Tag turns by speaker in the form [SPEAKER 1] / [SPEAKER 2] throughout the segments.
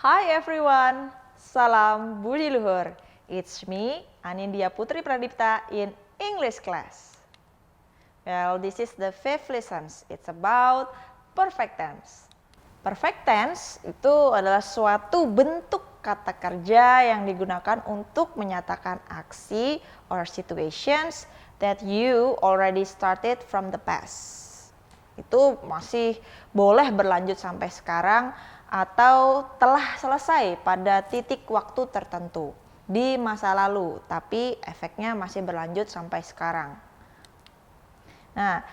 [SPEAKER 1] Hi everyone, salam Budi Luhur. It's me, Anindya Putri Pradipta in English class. Well, this is the fifth lesson. It's about perfect tense. Perfect tense itu adalah suatu bentuk kata kerja yang digunakan untuk menyatakan aksi or situations that you already started from the past. Itu masih boleh berlanjut sampai sekarang atau telah selesai pada titik waktu tertentu di masa lalu, tapi efeknya masih berlanjut sampai sekarang. Nah,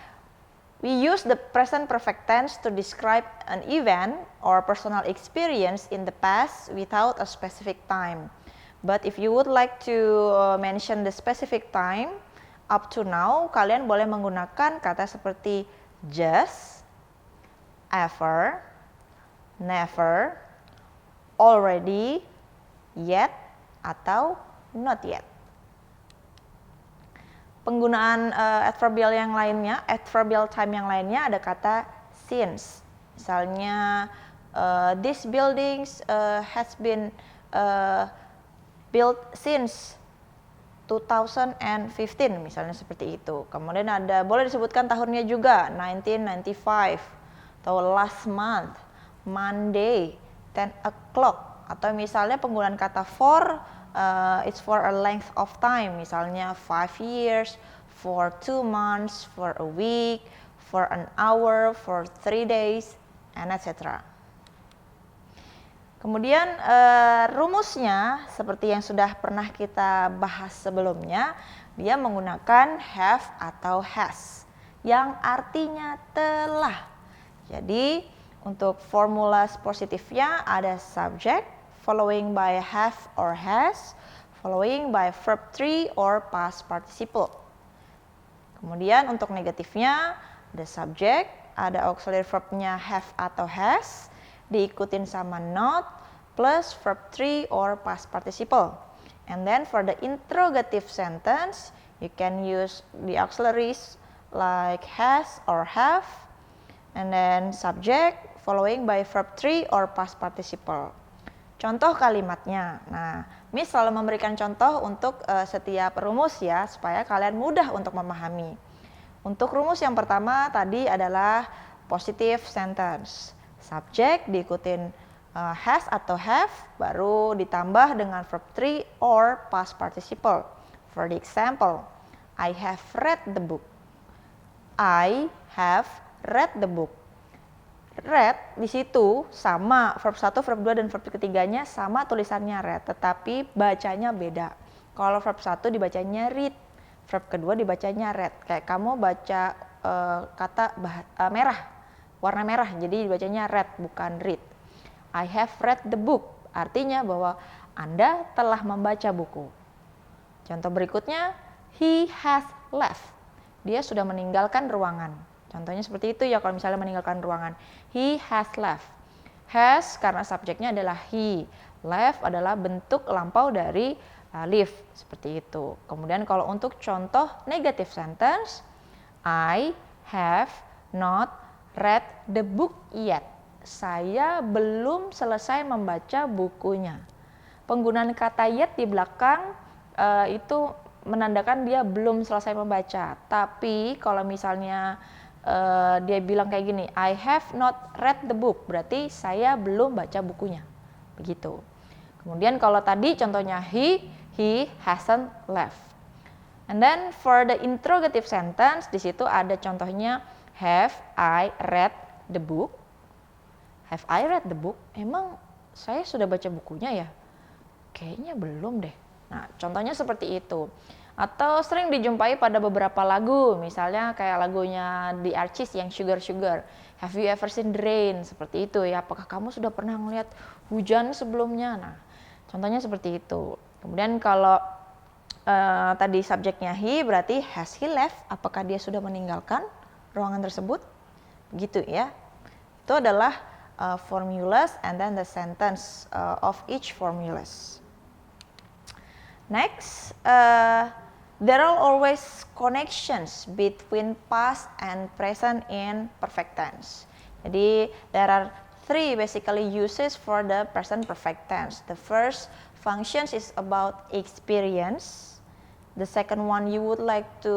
[SPEAKER 1] we use the present perfect tense to describe an event or personal experience in the past without a specific time. But if you would like to mention the specific time, up to now, kalian boleh menggunakan kata seperti just, ever, never, already, yet, atau not yet. Penggunaan adverbial yang lainnya, adverbial time yang lainnya ada kata since. Misalnya, this buildings has been built since 2015, misalnya seperti itu. Kemudian ada, boleh disebutkan tahunnya juga, 1995, atau last month, Monday, 10 o'clock. Atau misalnya penggunaan kata for, it's for a length of time, misalnya 5 years, for 2 months, for a week, for an hour, for 3 days, and etc. Kemudian rumusnya seperti yang sudah pernah kita bahas sebelumnya, dia menggunakan have atau has yang artinya telah. Jadi untuk formula positifnya ada subject following by have or has, following by verb 3 or past participle. Kemudian untuk negatifnya ada subject, ada auxiliary verbnya have atau has, diikutin sama not plus verb 3 or past participle. And then for the interrogative sentence, you can use the auxiliaries like has or have, and then subject following by verb 3 or past participle. Contoh kalimatnya. Nah, Miss selalu memberikan contoh untuk setiap rumus ya, supaya kalian mudah untuk memahami. Untuk rumus yang pertama tadi adalah positive sentence. Subject diikutin has atau have, baru ditambah dengan verb 3 or past participle. For the example, I have read the book. I have read the book. Read di situ sama verb 1, verb 2 dan verb ketiganya sama tulisannya read, tetapi bacanya beda. Kalau verb 1 dibacanya read, verb kedua dibacanya read. Kayak kamu baca kata merah, warna merah, jadi dibacanya read bukan read. I have read the book, artinya bahwa Anda telah membaca buku. Contoh berikutnya, he has left. Dia sudah meninggalkan ruangan. Contohnya seperti itu ya kalau misalnya meninggalkan ruangan. He has left. Has karena subjeknya adalah he. Left adalah bentuk lampau dari leave, seperti itu. Kemudian kalau untuk contoh negative sentence, I have not read the book yet. Saya belum selesai membaca bukunya. Penggunaan kata yet di belakang itu menandakan dia belum selesai membaca. Tapi kalau misalnya dia bilang kayak gini, I have not read the book, berarti saya belum baca bukunya. Begitu. Kemudian kalau tadi contohnya he hasn't left. And then for the interrogative sentence, di situ ada contohnya have I read the book? Have I read the book? Emang saya sudah baca bukunya ya? Kayaknya belum deh. Nah, contohnya seperti itu. Atau sering dijumpai pada beberapa lagu, misalnya kayak lagunya The Archies yang Sugar Sugar. Have you ever seen the rain? Seperti itu ya. Apakah kamu sudah pernah melihat hujan sebelumnya? Nah, contohnya seperti itu. Kemudian kalau tadi subjeknya he, berarti has he left? Apakah dia sudah meninggalkan ruangan tersebut? Gitu ya. Itu adalah formulas and then the sentence of each formulas. Next, there are always connections between past and present in perfect tense. Jadi there are three basically uses for the present perfect tense. The first functions is about experience. The second one you would like to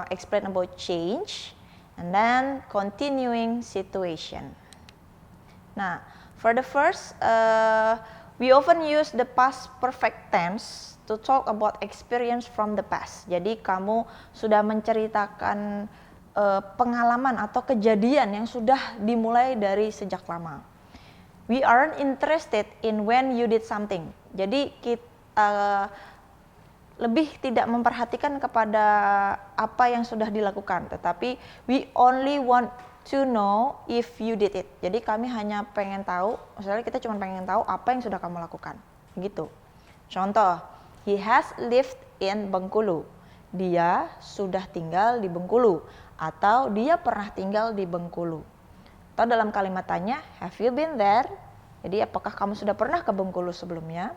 [SPEAKER 1] explain about change, and then continuing situation. Nah, for the first, we often use the past perfect tense to talk about experience from the past. Jadi kamu sudah menceritakan pengalaman atau kejadian yang sudah dimulai dari sejak lama. We aren't interested in when you did something. Jadi kita lebih tidak memperhatikan kepada apa yang sudah dilakukan, tetapi we only want to know if you did it. Jadi kami hanya pengen tahu, misalnya kita cuma pengen tahu apa yang sudah kamu lakukan, gitu. Contoh, he has lived in Bengkulu. Dia sudah tinggal di Bengkulu, atau dia pernah tinggal di Bengkulu. Atau dalam kalimat tanya, have you been there? Jadi apakah kamu sudah pernah ke Bengkulu sebelumnya?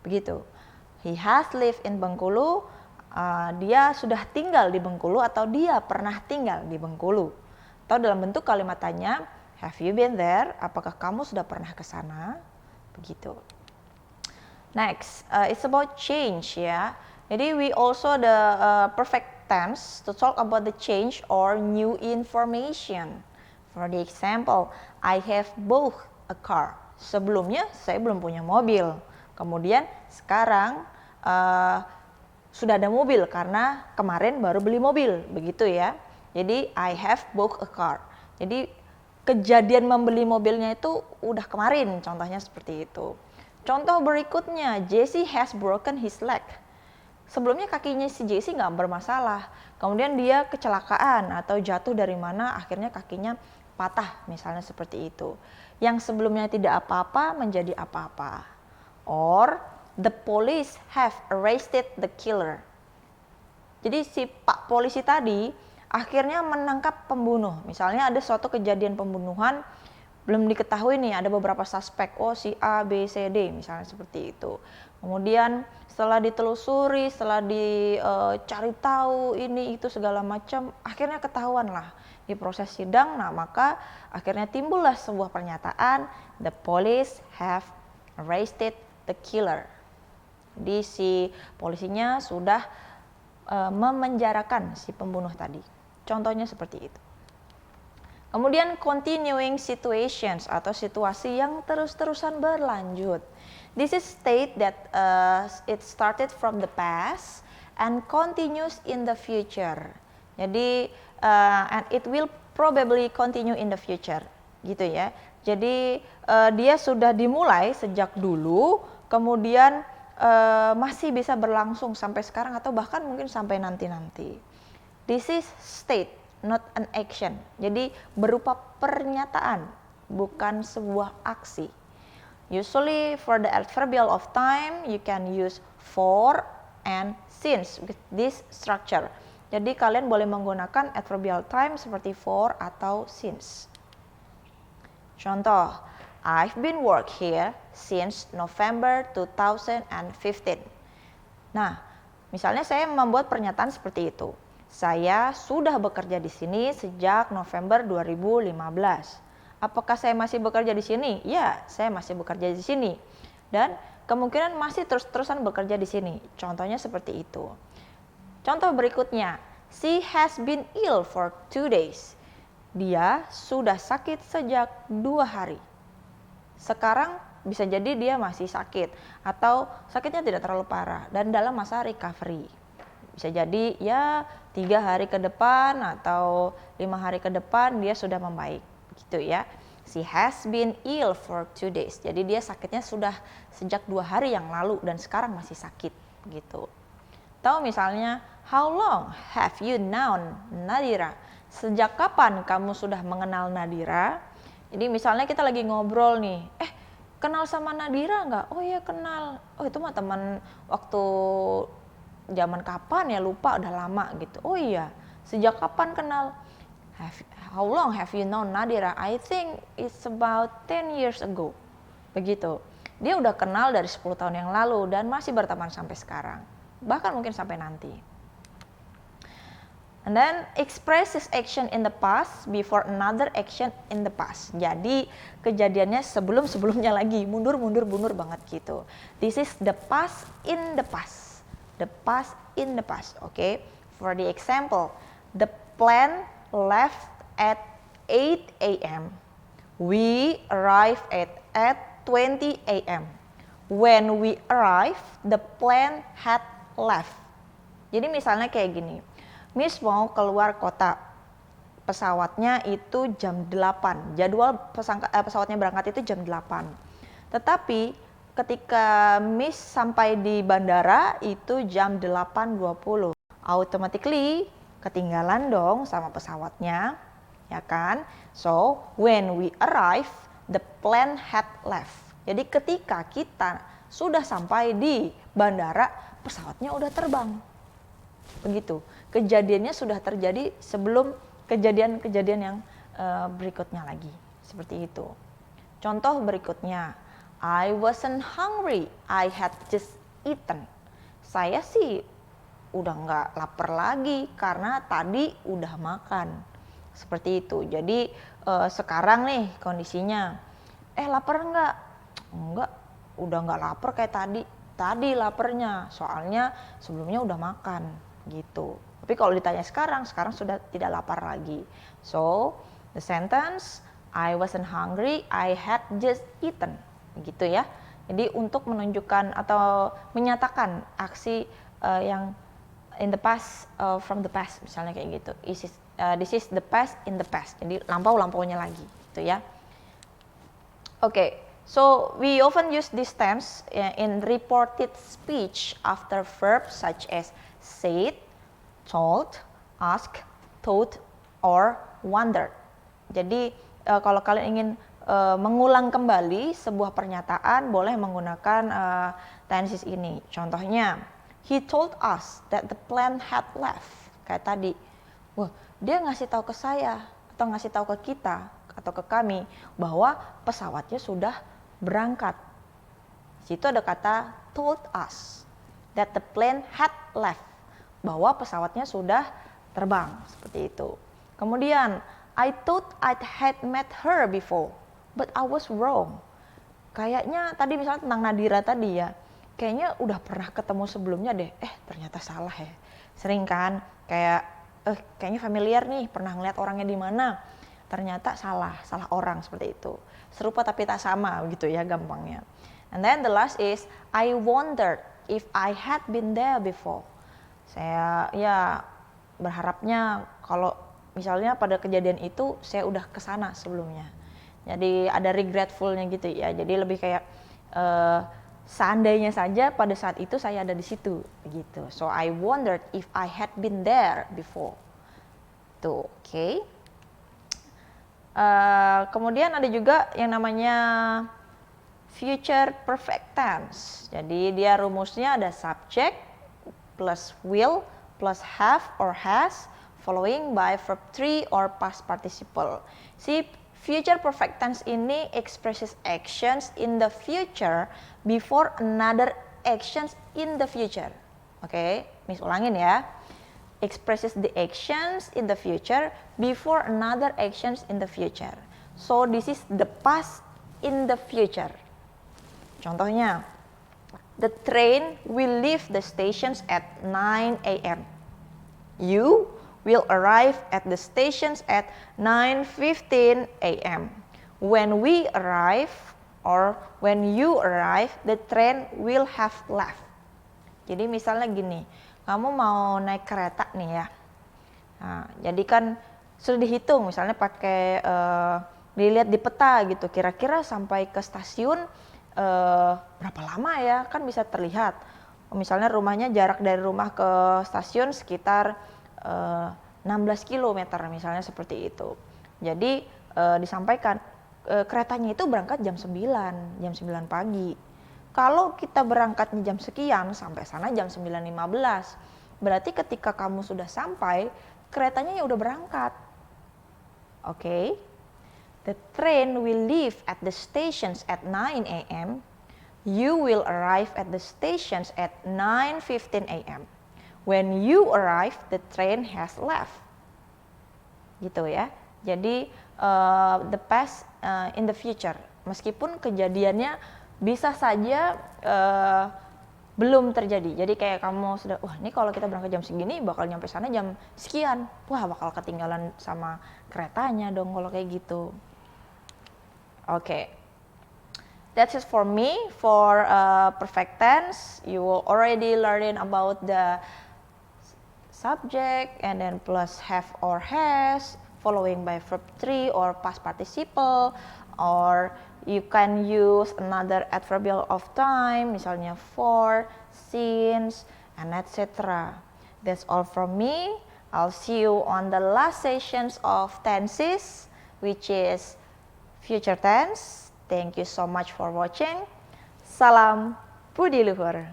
[SPEAKER 1] Begitu. He has lived in Bengkulu, dia sudah tinggal di Bengkulu atau dia pernah tinggal di Bengkulu. Atau dalam bentuk kalimat tanya, have you been there? Apakah kamu sudah pernah ke sana? Begitu. Next, it's about change ya. Jadi we also the perfect tense to talk about the change or new information. For the example, I have bought a car. Sebelumnya saya belum punya mobil. Kemudian sekarang sudah ada mobil karena kemarin baru beli mobil, begitu ya. Jadi I have bought a car. Jadi kejadian membeli mobilnya itu udah kemarin, contohnya seperti itu. Contoh berikutnya, Jesse has broken his leg. Sebelumnya kakinya si Jesse nggak bermasalah, kemudian dia kecelakaan atau jatuh dari mana akhirnya kakinya patah, misalnya seperti itu. Yang sebelumnya tidak apa-apa menjadi apa-apa. Or the police have arrested the killer. Jadi si Pak polisi tadi akhirnya menangkap pembunuh. Misalnya ada suatu kejadian pembunuhan, belum diketahui nih, ada beberapa suspek, oh si A, B, C, D, misalnya seperti itu. Kemudian setelah ditelusuri, setelah dicari tahu ini itu segala macam, akhirnya ketahuan lah di proses sidang. Nah maka akhirnya timbullah sebuah pernyataan, the police have arrested the killer. Jadi si polisinya sudah memenjarakan si pembunuh tadi. Contohnya seperti itu. Kemudian continuing situations atau situasi yang terus-terusan berlanjut. This is state that it started from the past and continues in the future. Jadi and it will probably continue in the future, gitu ya. Jadi dia sudah dimulai sejak dulu, kemudian masih bisa berlangsung sampai sekarang atau bahkan mungkin sampai nanti-nanti. This is state, not an action. Jadi berupa pernyataan, bukan sebuah aksi. Usually for the adverbial of time, you can use for and since with this structure. Jadi kalian boleh menggunakan adverbial time seperti for atau since. Contoh, I've been work here since November 2015. Nah, misalnya saya membuat pernyataan seperti itu. Saya sudah bekerja di sini sejak November 2015. Apakah saya masih bekerja di sini? Ya, saya masih bekerja di sini. Dan kemungkinan masih terus-terusan bekerja di sini. Contohnya seperti itu. Contoh berikutnya, she has been ill for 2 days. Dia sudah sakit sejak 2 hari. Sekarang bisa jadi dia masih sakit atau sakitnya tidak terlalu parah dan dalam masa recovery. Bisa jadi ya 3 hari ke depan atau 5 hari ke depan dia sudah membaik, gitu ya. She has been ill for 2 days. Jadi dia sakitnya sudah sejak 2 hari yang lalu dan sekarang masih sakit, gitu. Atau misalnya, how long have you known Nadira? Sejak kapan kamu sudah mengenal Nadira? Jadi misalnya kita lagi ngobrol nih, kenal sama Nadira nggak? Oh iya kenal. Oh itu mah teman waktu zaman kapan ya, lupa, udah lama gitu. Oh iya, sejak kapan kenal? How long have you known Nadira? I think it's about 10 years ago. Begitu. Dia udah kenal dari 10 tahun yang lalu dan masih berteman sampai sekarang. Bahkan mungkin sampai nanti. And then expresses action in the past before another action in the past. Jadi kejadiannya sebelum-sebelumnya lagi, mundur banget gitu. This is the past in the past. The past in the past. Okay. For the example, the plane left at 8 a.m. We arrived at 20 a.m. When we arrived, the plane had left. Jadi misalnya kayak gini. Miss mau keluar kota, pesawatnya itu jam 8, jadwal pesawatnya berangkat itu jam 8. Tetapi ketika Miss sampai di bandara itu jam 8.20. Automatically ketinggalan dong sama pesawatnya, ya kan? So, when we arrive, the plane had left. Jadi ketika kita sudah sampai di bandara, pesawatnya udah terbang. Begitu. Kejadiannya sudah terjadi sebelum kejadian-kejadian yang berikutnya lagi. Seperti itu. Contoh berikutnya, I wasn't hungry, I had just eaten. Saya sih udah nggak lapar lagi karena tadi udah makan. Seperti itu. Jadi sekarang nih kondisinya, lapar nggak? Enggak, udah nggak lapar kayak tadi. Tadi laparnya, soalnya sebelumnya udah makan gitu. Tapi kalau ditanya sekarang sudah tidak lapar lagi. So, the sentence, I wasn't hungry, I had just eaten. Gitu ya. Jadi untuk menunjukkan atau menyatakan aksi yang in the past, from the past, misalnya kayak gitu. This is the past in the past. Jadi lampau-lampaunya lagi, gitu ya. Okay, so we often use these tense in reported speech after verbs such as said, told, asked, thought, or wondered. Jadi kalau kalian ingin mengulang kembali sebuah pernyataan, boleh menggunakan tenses ini. Contohnya, he told us that the plane had left. Kayak tadi, wah dia ngasih tahu ke saya atau ngasih tahu ke kita atau ke kami bahwa pesawatnya sudah berangkat. Di situ ada kata told us that the plane had left. Bahwa pesawatnya sudah terbang, seperti itu. Kemudian, I thought I had met her before, but I was wrong. Kayaknya tadi misalnya tentang Nadira tadi ya, kayaknya udah pernah ketemu sebelumnya deh, ternyata salah ya. Sering kan, kayak, kayaknya familiar nih, pernah ngeliat orangnya di mana, ternyata salah orang, seperti itu. Serupa tapi tak sama, gitu ya gampangnya. And then the last is, I wondered if I had been there before. Saya ya berharapnya kalau misalnya pada kejadian itu saya udah kesana sebelumnya. Jadi ada regretfulnya gitu ya. Jadi lebih kayak seandainya saja pada saat itu saya ada di situ gitu. So I wondered if I had been there before. Tuh, oke. Kemudian ada juga yang namanya future perfect tense. Jadi dia rumusnya ada subject plus will plus have or has following by verb 3 or past participle. Si future perfect tense ini expresses actions in the future before another actions in the future. Oke, Miss ulangin ya. Expresses the actions in the future before another actions in the future. So this is the past in the future. Contohnya, the train will leave the stations at 9 a.m. You will arrive at the stations at 9:15 a.m. When we arrive or when you arrive, the train will have left. Jadi misalnya gini, kamu mau naik kereta nih ya. Nah, jadi kan sudah dihitung misalnya pakai dilihat di peta gitu, kira-kira sampai ke stasiun berapa lama ya, kan bisa terlihat. Misalnya rumahnya jarak dari rumah ke stasiun sekitar 16 km misalnya seperti itu. Jadi disampaikan keretanya itu berangkat jam 9 pagi. Kalau kita berangkatnya jam sekian sampai sana jam 9.15, berarti ketika kamu sudah sampai, keretanya ya udah berangkat. Oke. The train will leave at the stations at 9 a.m. You will arrive at the stations at 9:15 a.m. When you arrive, the train has left. Gitu ya. Jadi the past in the future. Meskipun kejadiannya bisa saja belum terjadi. Jadi kayak kamu sudah, wah ini kalau kita berangkat jam segini bakal nyampe sana jam sekian. Wah bakal ketinggalan sama keretanya dong kalau kayak gitu. Oke. That's it for me. For perfect tense, you will already learning about the subject and then plus have or has, following by verb 3 or past participle, or you can use another adverbial of time, misalnya for, since, and etc. That's all from me. I'll see you on the last sessions of tenses, which is future tense. Thank you so much for watching. Salam Budi Luhur.